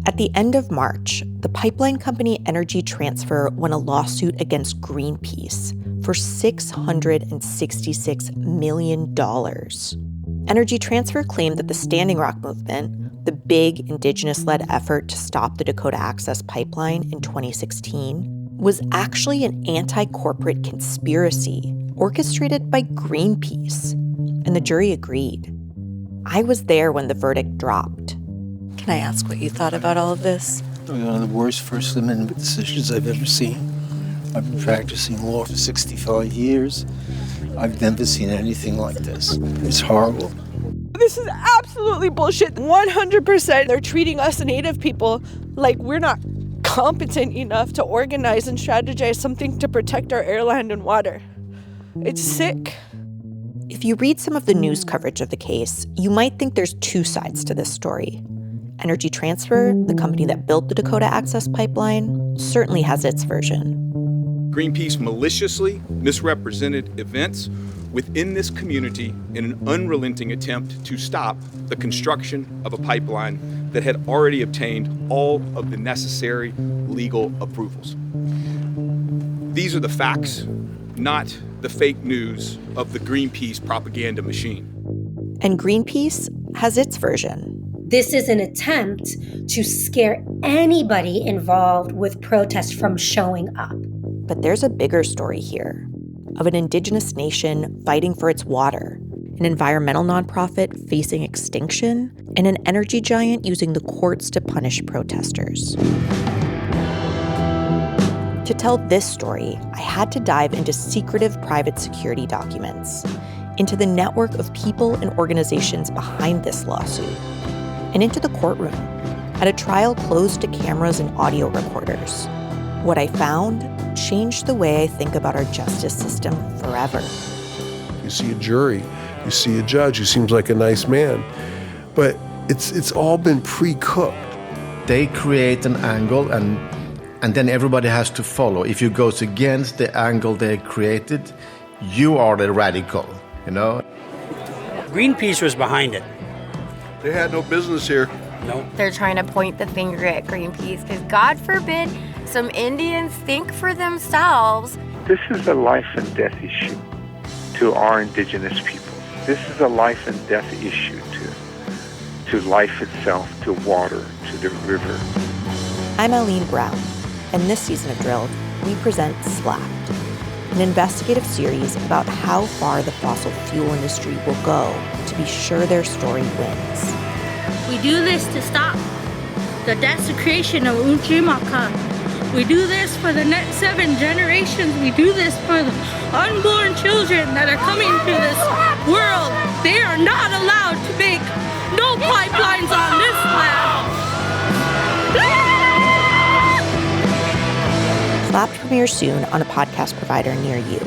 At the end of March, the pipeline company Energy Transfer won a lawsuit against Greenpeace for $666 million. Energy Transfer claimed that the Standing Rock movement, the big Indigenous-led effort to stop the Dakota Access Pipeline in 2016, was actually an anti-corporate conspiracy orchestrated by Greenpeace, and the jury agreed. I was there when the verdict dropped. Can I ask what you thought about all of this? One of the worst First Amendment decisions I've ever seen. I've been practicing law for 65 years. I've never seen anything like this. It's horrible. This is absolutely bullshit. 100%. They're treating us Native people like we're not competent enough to organize and strategize something to protect our air, land, and water. It's sick. If you read some of the news coverage of the case, you might think there's two sides to this story. Energy Transfer, the company that built the Dakota Access Pipeline, certainly has its version. Greenpeace maliciously misrepresented events within this community in an unrelenting attempt to stop the construction of a pipeline that had already obtained all of the necessary legal approvals. These are the facts, not the fake news of the Greenpeace propaganda machine. And Greenpeace has its version. This is an attempt to scare anybody involved with protests from showing up. But there's a bigger story here of an Indigenous nation fighting for its water, an environmental nonprofit facing extinction, and an energy giant using the courts to punish protesters. To tell this story, I had to dive into secretive private security documents, into the network of people and organizations behind this lawsuit, and into the courtroom at a trial closed to cameras and audio recorders. What I found changed the way I think about our justice system forever. You see a jury, you see a judge who seems like a nice man, but it's all been pre-cooked. They create an angle and then everybody has to follow. If you go against the angle they created, you are the radical, you know? Greenpeace was behind it. They had no business here. No. They're trying to point the finger at Greenpeace because God forbid some Indians think for themselves. This is a life and death issue to our Indigenous people. This is a life and death issue to life itself, to water, to the river. I'm Alleen Brown, and this season of Drilled, we present SLAPP'd, an investigative series about how far the fossil fuel industry will go to be sure their story wins. We do this to stop the desecration of Uchimaka. We do this for the next 7 generations. We do this for the unborn children that are coming to this world. They are not allowed to make no pipelines on this land. SLAPP'd premieres soon on a podcast provider near you.